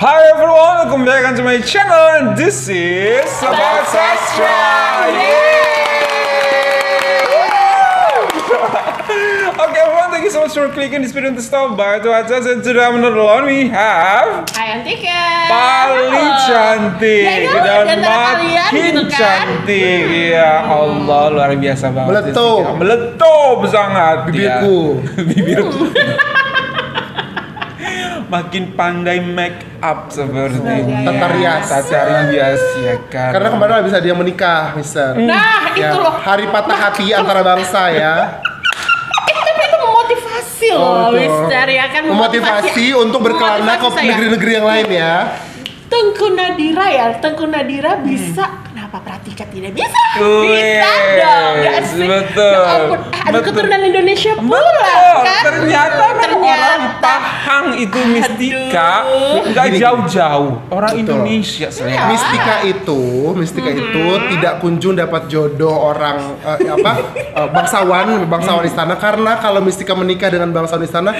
Hi everyone, welcome back to my channel and this is Sobat Sastra. Okay everyone, thank you so much for clicking this video to stop by to watch us. And today menonton we have Hai Antika, paling cantik dan makin gitu kan? cantik. Ya Allah, luar biasa banget. Meletup. Meletup sangat Bibirku. ya. Bibirku. Makin pandai make up sepertinya. Tata rias. Tata rias ya kan. Karena kemarin habis dia menikah, Mister. Nah, Ya, itu loh. hari patah hati antara bangsa ya. Tapi itu memotivasi loh, betul. Mister ya kan? Memotivasi untuk berkelana ke Memotivasi saya. negeri-negeri yang lain ya. Tengku Nadira bisa. Kenapa Pratika tidak bisa? Wih, Bisa dong, gak sih? betul. Ya ampun, ada Betul. keturunan Indonesia pula Betul, kan? ternyata orang Pahang itu Mistika nggak Gini. jauh-jauh orang Betul. Indonesia selera. Mistika itu tidak kunjung dapat jodoh orang bangsawan istana, karena kalau Mistika menikah dengan bangsawan istana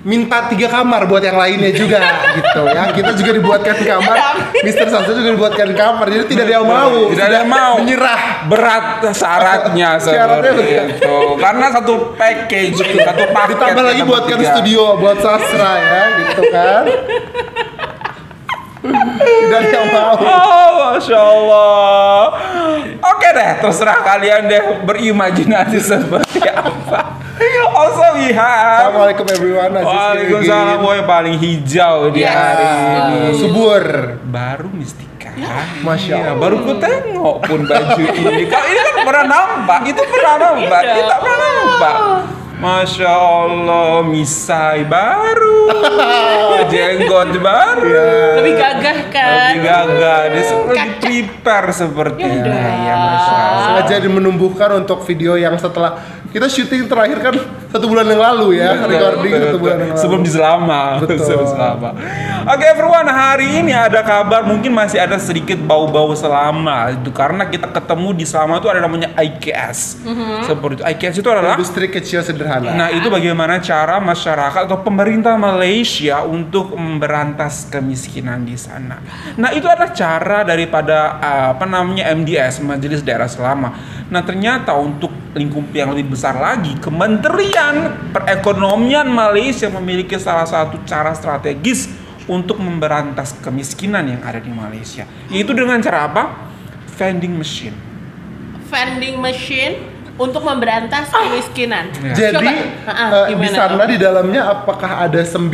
minta 3 kamar buat yang lainnya juga gitu ya. Kita juga dibuatkan kamar, Mister Sastra juga dibuatkan kamar, jadi tidak ada yang mau. Tidak ada yang mau menyerah. Berat syaratnya Syaratnya seperti itu. Karena satu package, satu paket. Ditambah lagi yang buatkan bertiga. studio buat sastra ya, gitu kan. Tidak ada yang mau. Oh, Masya Allah. Oke deh, terserah kalian deh berimajinasi seperti apa. Also we have Assalamualaikum everyone. Waalaikumsalam, boy paling hijau di hari ini. Subur. Baru Mistika. Masya Iya, Allah. baru ku tengok pun baju ini. Kalau ini kan pernah nampak, itu pernah nampak, Iya. kita pernah nampak. Masya Allah, misai baru, jenggot baru, Lebih gagah kan? lebih gagah, dia lebih Kaca. prepare sepertinya. Yaudah. Ya, Masya Allah. Sengaja menumbuhkan untuk video yang setelah kita syuting terakhir kan 1 bulan yang lalu ya, recording 1 bulan yang lalu. Sebelum di Selama. Betul. Sebelum Selama. Oke everyone, hari ini ada kabar, mungkin masih ada sedikit bau-bau Selama itu karena kita ketemu di Selama itu ada namanya IKS. Seperti itu. IKS itu adalah Industri kecil sederhana. nah itu bagaimana cara masyarakat atau pemerintah Malaysia untuk memberantas kemiskinan di sana. Nah itu adalah cara daripada MDS, Majelis Daerah Selama. Nah ternyata untuk lingkup yang lebih besar lagi, Kementerian Perekonomian Malaysia memiliki salah satu cara strategis untuk memberantas kemiskinan yang ada di Malaysia. Yaitu dengan cara apa? Vending machine. Vending machine untuk memberantas kemiskinan. Ya. Jadi di gimana sana tuh? di dalamnya apakah ada 9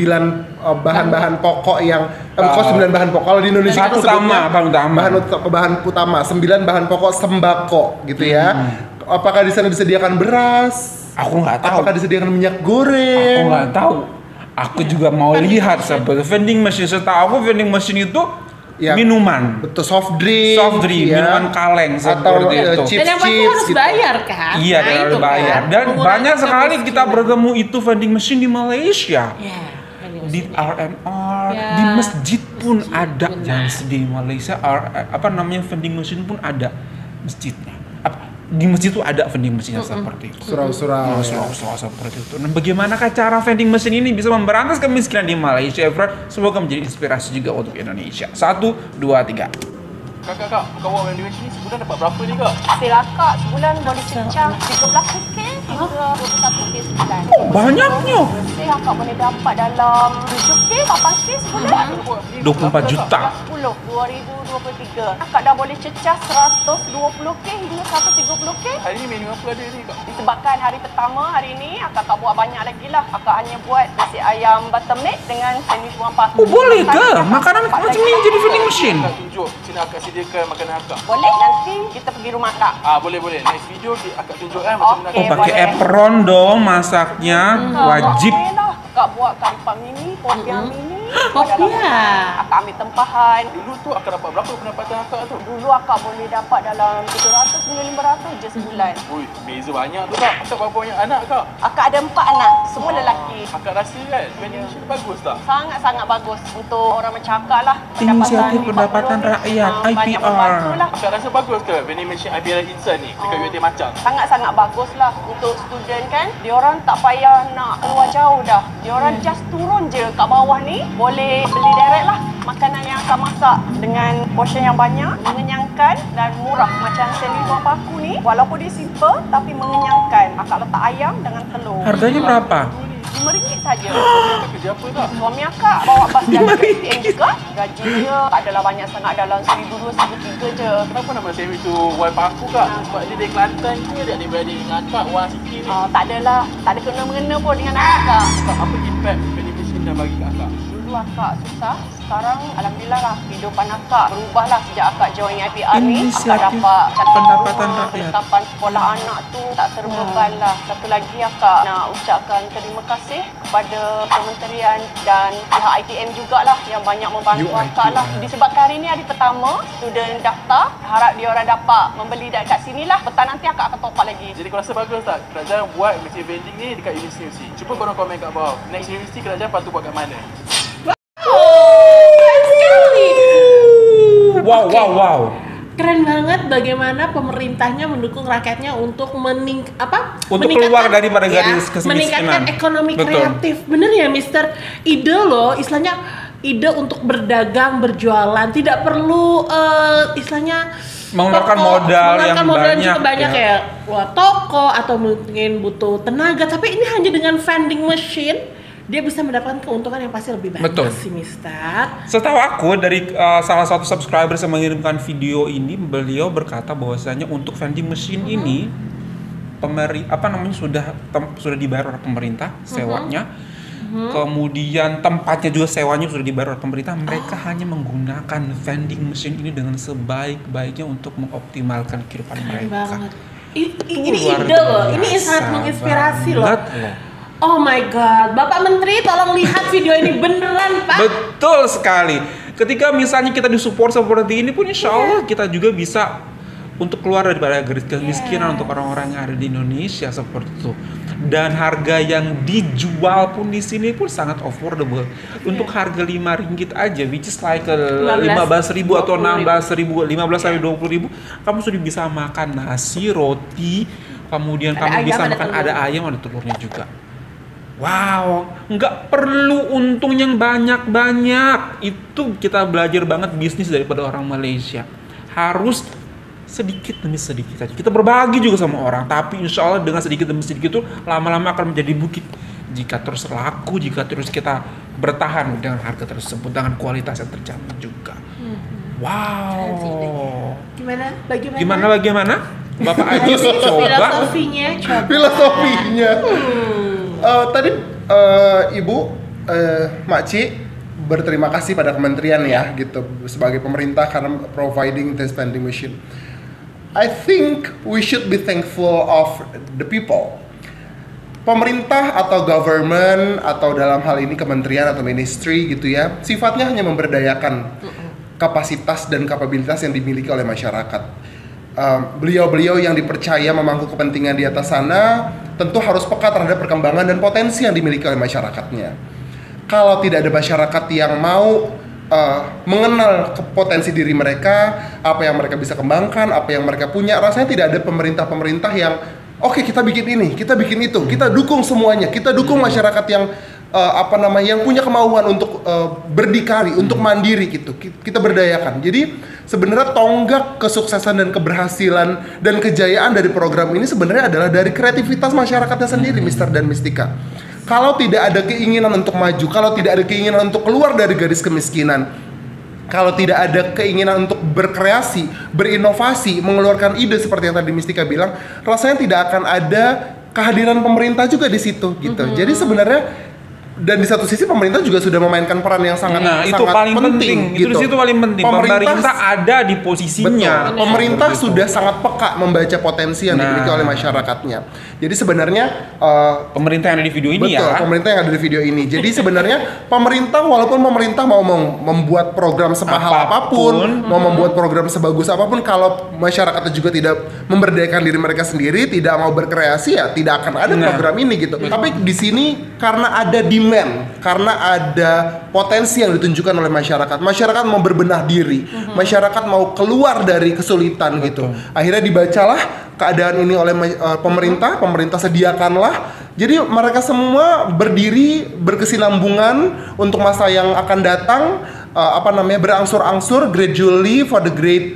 bahan-bahan pokok yang kok 9 bahan pokok, kalau di Indonesia Bahan kita utama, sebutnya bahan utama 9 bahan pokok sembako gitu ya. Apakah di sana disediakan beras? Aku nggak tahu. Apakah disediakan minyak Aku goreng? nggak tahu. Aku juga mau lihat seperti vending machine. Setahu aku vending machine itu Ya. minuman, Betul, soft drink, minuman kaleng atau seperti itu. chips, Dan yang pasti harus gitu. bayar kan? Iya, Nah, dan itu harus bayar. kan, Dan mengurangi banyak sekali kita kemiskinan. bertemu itu vending machine di Malaysia. Ya, vending Di machine. R&R, Ya. di masjid pun ada. benar. Jangan sedih, di Malaysia vending machine pun ada masjidnya. Di masjid itu ada vending machine seperti itu. Surau-surau. Surau seperti itu. Nah, bagaimanakah cara vending machine ini bisa memberantas kemiskinan di Malaysia, Efrat? Semoga menjadi inspirasi juga untuk Indonesia. 1, 2, 3. Kak, kau buat vending machine ni sebulan dapat berapa ni kak? Hasil akak sebulan boleh cecah 13 kukis hingga 21 kukis sebulan. Banyaknya. Bersih akak boleh dapat dalam 7 kukis, 8 kukis sebulan. 24 juta. 10, 2023. Akak dah boleh cecah 120 kukis hingga 130 kukis. Hari ni menu apa ada ni kak? Disebabkan hari pertama hari ni akak tak buat banyak lagi lah. Akak hanya buat nasi ayam buttermilk dengan sandwich wampa. Oh, boleh ke? Makanan macam ni jadi vending machine? Kak tunjuk, sini akak sediakan makanan akak. Boleh, nanti kita pergi rumah akak. Boleh. Next video akak tunjuk macam mana Okey. Oh, pakai boleh. apron dong masaknya. Wajib. Boleh lah. Akak buat karipap mini, popiah mini. Popiah. Akak ambil tempahan. Dulu tu akak dapat berapa pendapatan akak tu? Dulu akak boleh dapat dalam 300 hingga 500 je sebulan. Ui, beza banyak tu kak. Akak berapa banyak anak kak? Akak ada 4 anak, semua lelaki. Akak rasa kan vending machine bagus tak? Sangat-sangat bagus untuk orang macam akak lah. Inisiatif pendapatan 40 ni, rakyat, banyak IPR. membantu lah. Akak rasa bagus ke vending machine IPR Insan ni dekat UiT Macang? Sangat-sangat bagus lah untuk student kan. Diorang tak payah nak keluar jauh dah. Diorang just turun je kat bawah ni, boleh beli direct lah makanan yang akak masak dengan portion yang banyak, mengenyangkan dan murah. Macam sandwich buah paku ni, walaupun dia simple tapi mengenyangkan. Akak letak ayam dengan telur. Harganya berapa? RM5 saja. Kerja apa tak? Suami akak bawa bas jaga ATM juga. Gaji dia tak adalah banyak sangat, dalam RM1,000, RM2,000, RM3 je. Kenapa nama sandwich tu wife aku kak? Sebab dia dari Kelantan ke dia adik-beradik dengan akak, wah sikit ni. Tak adalah, tak ada kena-mengena pun dengan akak. Apa impact vending machine dah bagi kat akak? Dulu akak susah, sekarang alhamdulillah lah kehidupan akak berubah lah sejak akak join IPR ni. Akak Inisiatif dapat pendapatan rumah, rakyat. penetapan sekolah anak tu tak terbeban lah. Satu lagi akak nak ucapkan terima kasih kepada kementerian dan pihak ITM jugalah yang banyak membantu akak lah. Disebabkan hari ni hari pertama student daftar, harap dia orang dapat membeli dekat sini lah. Petang nanti akak akan top up lagi. Jadi kau rasa bagus tak? Kerajaan buat mesin vending ni dekat universiti. Cuba korang komen kat bawah. Next universiti kerajaan patut buat kat mana? Wow. Keren banget bagaimana pemerintahnya mendukung rakyatnya untuk Keluar daripada garis kemiskinan. meningkatkan ekonomi Betul. kreatif. Bener ya, Mister? Ide loh, istilahnya ide untuk berdagang, berjualan, tidak perlu istilahnya Mengeluarkan toko, modal yang juga banyak ya. ya. Wah, toko atau mungkin butuh tenaga, tapi ini hanya dengan vending machine dia bisa mendapatkan keuntungan yang pasti lebih banyak. Betul. sih, Mister. Setahu aku dari salah satu subscriber yang mengirimkan video ini, beliau berkata bahwasanya untuk vending machine ini sudah dibayar oleh pemerintah sewanya. Kemudian tempatnya juga sewanya sudah dibayar oleh pemerintah. Mereka hanya menggunakan vending machine ini dengan sebaik-baiknya untuk mengoptimalkan kehidupan mereka. Banget. Ini Luar ide loh. Ini biasa sangat menginspirasi loh. banget loh. Oh my god, Bapak Menteri tolong lihat video ini beneran, Pak. Betul sekali. Ketika misalnya kita disupport seperti ini pun, insya Allah kita juga bisa untuk keluar daripada garis kemiskinan untuk orang-orang yang ada di Indonesia seperti itu. Dan harga yang dijual pun di sini pun sangat affordable. Untuk harga RM5 aja, which is like 15.000 atau 16.000, 15 sampai 20.000, kamu sudah bisa makan nasi, roti, kemudian kamu bisa makan ada ayam, ada telurnya juga. Wow, nggak perlu untung yang banyak-banyak. Itu kita belajar banget bisnis daripada orang Malaysia. Harus sedikit demi sedikit saja. Kita berbagi juga sama orang, tapi insya Allah dengan sedikit demi sedikit itu lama-lama akan menjadi bukit. Jika terus laku, jika terus kita bertahan dengan harga tersebut, dengan kualitas yang terjamin juga. Wow. Bagaimana? Bapak Aji coba. Filosofinya. Tadi Ibu Makcik berterima kasih pada kementerian ya gitu sebagai pemerintah karena providing this vending machine. I think we should be thankful of the people. Pemerintah atau government atau dalam hal ini kementerian atau ministry gitu ya, sifatnya hanya memberdayakan kapasitas dan kapabilitas yang dimiliki oleh masyarakat. Beliau-beliau yang dipercaya memangku kepentingan di atas sana tentu harus peka terhadap perkembangan dan potensi yang dimiliki oleh masyarakatnya. Kalau tidak ada masyarakat yang mau mengenal potensi diri mereka, apa yang mereka bisa kembangkan, apa yang mereka punya, rasanya tidak ada pemerintah-pemerintah yang oke, kita bikin ini, kita bikin itu, kita dukung semuanya, kita dukung masyarakat yang yang punya kemauan untuk berdikari, untuk mandiri gitu. Kita berdayakan. Jadi sebenarnya tonggak kesuksesan dan keberhasilan dan kejayaan dari program ini sebenarnya adalah dari kreativitas masyarakatnya sendiri, Mister dan Mistika. Kalau tidak ada keinginan untuk maju, kalau tidak ada keinginan untuk keluar dari garis kemiskinan, kalau tidak ada keinginan untuk berkreasi, berinovasi, mengeluarkan ide seperti yang tadi Mistika bilang, rasanya tidak akan ada kehadiran pemerintah juga di situ gitu. Jadi sebenarnya dan di satu sisi pemerintah juga sudah memainkan peran yang sangat itu sangat paling penting. gitu. Itu di situ paling penting. Pemerintah ada di posisinya. Betul. Pemerintah sudah sangat peka membaca potensi yang dimiliki oleh masyarakatnya. Jadi sebenarnya pemerintah yang ada di video ini betul, pemerintah yang ada di video ini. Jadi sebenarnya pemerintah walaupun pemerintah mau membuat program semahal apapun, mau membuat program sebagus apapun, kalau masyarakatnya juga tidak memberdayakan diri mereka sendiri, tidak mau berkreasi, ya tidak akan ada program ini gitu. Tapi di sini karena ada demand, karena ada potensi yang ditunjukkan oleh masyarakat. Masyarakat mau berbenah diri, masyarakat mau keluar dari kesulitan gitu. Akhirnya dibacalah keadaan ini oleh pemerintah sediakanlah. Jadi mereka semua berdiri berkesinambungan untuk masa yang akan datang, berangsur-angsur gradually for the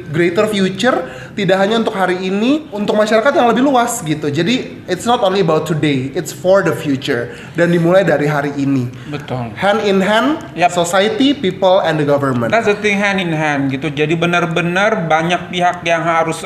greater future, tidak hanya untuk hari ini, untuk masyarakat yang lebih luas gitu. Jadi it's not only about today, it's for the future, dan dimulai dari hari ini. Betul. Hand in hand, Yap. society, people, and the government. That's the thing, hand in hand gitu. Jadi benar-benar banyak pihak yang harus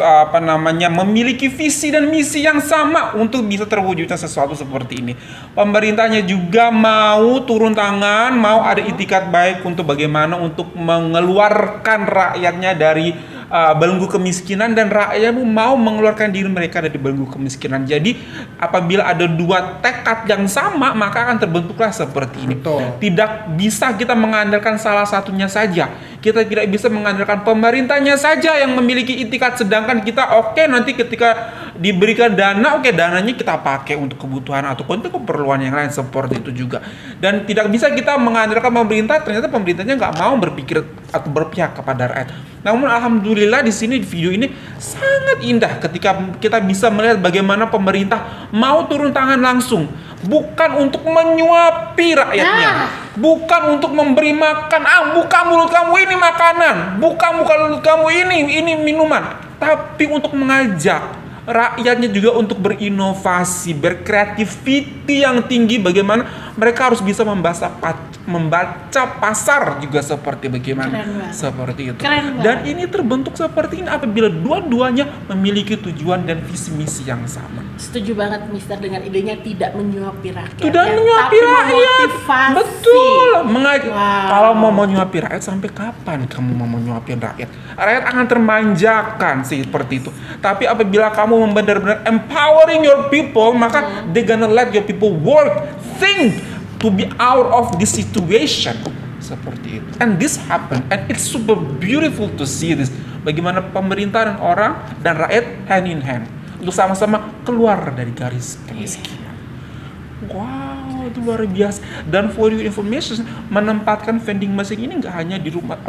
memiliki visi dan misi yang sama untuk bisa terwujudnya sesuatu seperti ini. Pemerintahnya juga mau turun tangan, mau ada itikat baik untuk bagaimana untuk mengeluarkan rakyatnya dari belenggu kemiskinan, dan rakyat mau mengeluarkan diri mereka dari belenggu kemiskinan. Jadi apabila ada dua tekad yang sama, maka akan terbentuklah seperti ini. Betul. Tidak bisa kita mengandalkan salah satunya saja. Kita tidak bisa mengandalkan pemerintahnya saja yang memiliki itikat, sedangkan kita nanti ketika diberikan dana, dananya kita pakai untuk kebutuhan atau untuk keperluan yang lain seperti itu juga. Dan tidak bisa kita mengandalkan pemerintah, ternyata pemerintahnya nggak mau berpikir atau berpihak kepada rakyat. Namun alhamdulillah di sini, di video ini sangat indah ketika kita bisa melihat bagaimana pemerintah mau turun tangan langsung, bukan untuk menyuapi rakyatnya, bukan untuk memberi makan, buka mulut kamu ini makanan, buka mulut kamu ini minuman, tapi untuk mengajak rakyatnya juga untuk berinovasi, berkreativiti yang tinggi, bagaimana mereka harus bisa membaca pasar juga seperti bagaimana seperti itu. Dan ini terbentuk seperti ini apabila dua-duanya memiliki tujuan dan visi misi yang sama. Setuju banget Mister dengan idenya tidak menyuapi rakyat. Tidak menyuapi rakyat. Memotivasi. Betul. Kalau mau menyuapi rakyat, sampai kapan kamu mau menyuapi rakyat? Rakyat akan termanjakan seperti itu. Tapi apabila kamu benar-benar empowering your people, maka they gonna let your people work, think to be out of this situation. Seperti itu. And this happen, and it's super beautiful to see this. Bagaimana pemerintah dan orang dan rakyat hand in hand untuk sama-sama keluar dari garis kemiskinan. Wow, itu luar biasa. Dan for your information, menempatkan vending machine ini nggak hanya di rumah,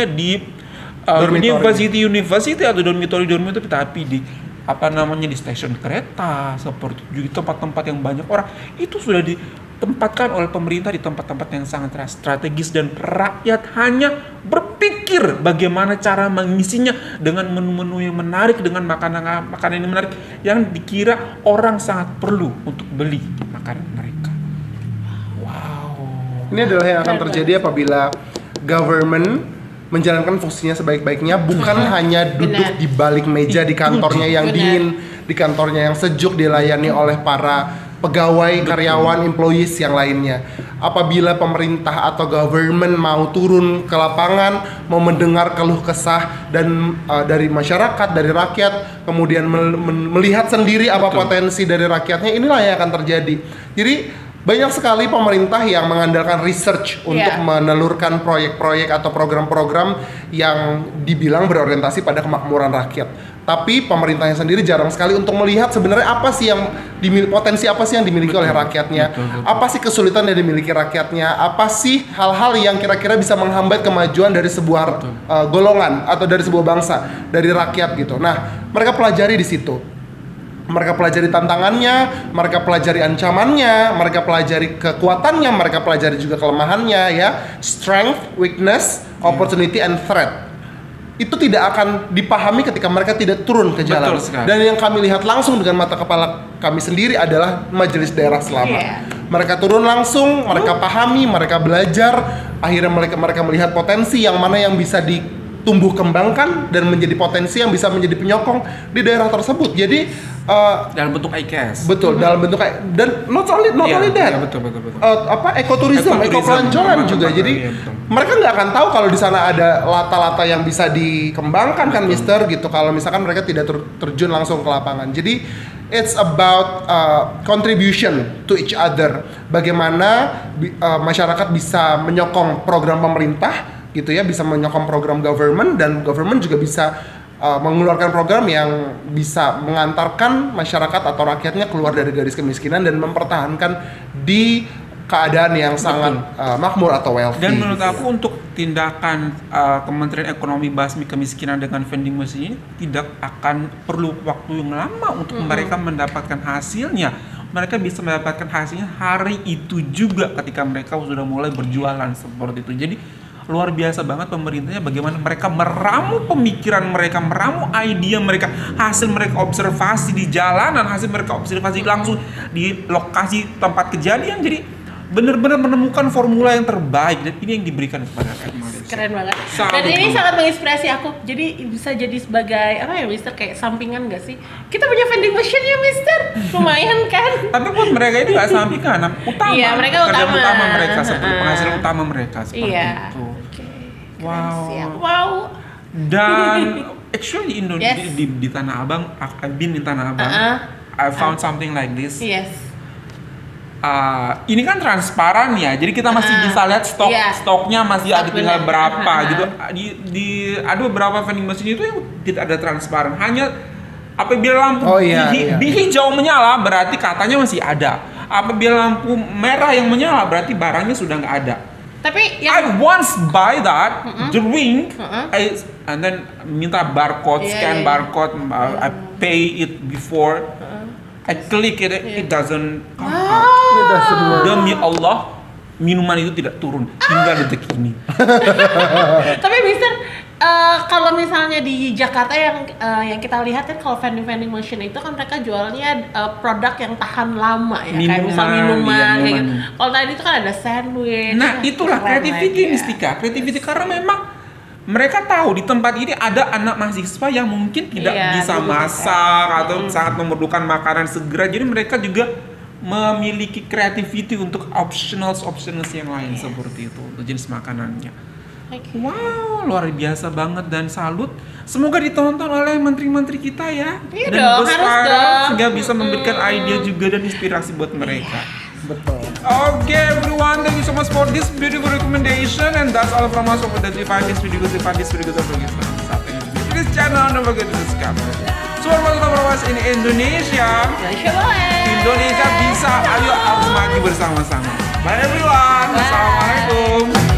di university atau dormitory, tapi di di stasiun kereta, seperti juga tempat-tempat yang banyak orang, itu sudah ditempatkan oleh pemerintah di tempat-tempat yang sangat strategis, dan rakyat hanya berpikir bagaimana cara mengisinya dengan menu-menu yang menarik, dengan makanan yang menarik yang dikira orang sangat perlu untuk beli makanan mereka. Wow. Ini adalah yang akan terjadi apabila government menjalankan fungsinya sebaik-baiknya, bukan hanya duduk di balik meja di kantornya yang dingin, di kantornya yang sejuk, dilayani oleh para pegawai, karyawan, employees yang lainnya. Apabila pemerintah atau government mau turun ke lapangan, mau mendengar keluh kesah dan dari masyarakat, dari rakyat, kemudian melihat sendiri apa potensi dari rakyatnya, inilah yang akan terjadi. Jadi banyak sekali pemerintah yang mengandalkan research untuk menelurkan proyek-proyek atau program-program yang dibilang berorientasi pada kemakmuran rakyat. Tapi pemerintahnya sendiri jarang sekali untuk melihat sebenarnya apa sih yang potensi apa sih yang dimiliki oleh rakyatnya, apa sih kesulitan yang dimiliki rakyatnya, apa sih hal-hal yang kira-kira bisa menghambat kemajuan dari sebuah golongan atau dari sebuah bangsa, dari rakyat gitu. Nah, mereka pelajari di situ. Mereka pelajari tantangannya, mereka pelajari ancamannya, mereka pelajari kekuatannya, mereka pelajari juga kelemahannya ya. Strength, weakness, opportunity, and threat. Itu tidak akan dipahami ketika mereka tidak turun ke jalan. Dan yang kami lihat langsung dengan mata kepala kami sendiri adalah majelis daerah Selamat. Mereka turun langsung, mereka pahami, mereka belajar, akhirnya mereka melihat potensi yang mana yang bisa tumbuh kembangkan dan menjadi potensi yang bisa menjadi penyokong di daerah tersebut. Jadi dalam bentuk IKS. Betul, dalam bentuk dan not only that. Betul. Ekoturism, ekopelancongan juga. Jadi mereka nggak akan tahu kalau di sana ada lata-lata yang bisa dikembangkan kan, Mister gitu. Kalau misalkan mereka tidak terjun langsung ke lapangan. Jadi it's about contribution to each other. Bagaimana masyarakat bisa menyokong program pemerintah gitu ya, bisa menyokong program government, dan government juga bisa mengeluarkan program yang bisa mengantarkan masyarakat atau rakyatnya keluar dari garis kemiskinan dan mempertahankan di keadaan yang sangat makmur atau wealthy. Dan menurut aku untuk tindakan Kementerian Ekonomi Basmi Kemiskinan dengan vending machine ini tidak akan perlu waktu yang lama untuk mereka mendapatkan hasilnya. mereka bisa mendapatkan hasilnya hari itu juga ketika mereka sudah mulai berjualan seperti itu. Jadi luar biasa banget pemerintahnya, bagaimana mereka meramu pemikiran mereka, meramu ide mereka, hasil mereka observasi di jalanan, hasil mereka observasi langsung di lokasi tempat kejadian. Jadi benar-benar menemukan formula yang terbaik, dan ini yang diberikan kepada rakyat Malaysia. Keren banget. Sangat Dan ini bagus. sangat menginspirasi aku. Jadi bisa jadi sebagai apa ya, Mister, kayak sampingan gak sih? Kita punya vending machine ya, Mister. Lumayan kan? Tapi buat mereka itu nggak sampingan, utama. Iya, mereka Pekerjaan utama. mereka, seperti penghasilan utama mereka seperti Iya. itu. Oke. Wow. Siap. Wow. Dan actually Indonesia Yes. di Tanah Abang, I've been in Tanah Abang. I found something like this. Yes. Ini kan transparan ya, jadi kita masih bisa lihat Iya. stoknya masih ada tinggal Benar. berapa gitu. Ada beberapa vending machine itu yang tidak ada transparan, hanya apabila lampu di hijau menyala berarti katanya masih ada. Apabila lampu merah yang menyala berarti barangnya sudah nggak ada. Tapi I yang once buy that drink, and then minta barcode, scan barcode, I pay it before. I click it, it doesn't come out. It doesn't work. Demi Allah, minuman itu tidak turun hingga detik ini. Tapi Mister, kalau misalnya di Jakarta yang kita lihat kan, kalau vending machine itu kan mereka jualnya produk yang tahan lama ya, kayak misal minuman iya, kayak gitu. minuman. Kalau tadi itu kan ada sandwich. Nah, itulah keren creativity lagi ya. Mistika, creativity karena memang mereka tahu di tempat ini ada anak mahasiswa yang mungkin tidak Iya, bisa belum masak atau sangat memerlukan makanan segera. Jadi mereka juga memiliki creativity untuk optionals yang lain seperti itu untuk jenis makanannya. Okay. Wow, luar biasa banget dan salut. Semoga ditonton oleh menteri-menteri kita ya. Iya dan dong, bos harus Farah, dong. sehingga bisa memberikan ide juga dan inspirasi buat mereka. Betul. Okay everyone, thank you so much for this beautiful recommendation, and that's all from us. Hope that you find this video good, don't forget to subscribe to this channel, don't forget to subscribe. Selamat datang in Indonesia. Indonesia boleh. Indonesia bisa, ayo harus maju bersama-sama. Bye everyone. Assalamualaikum.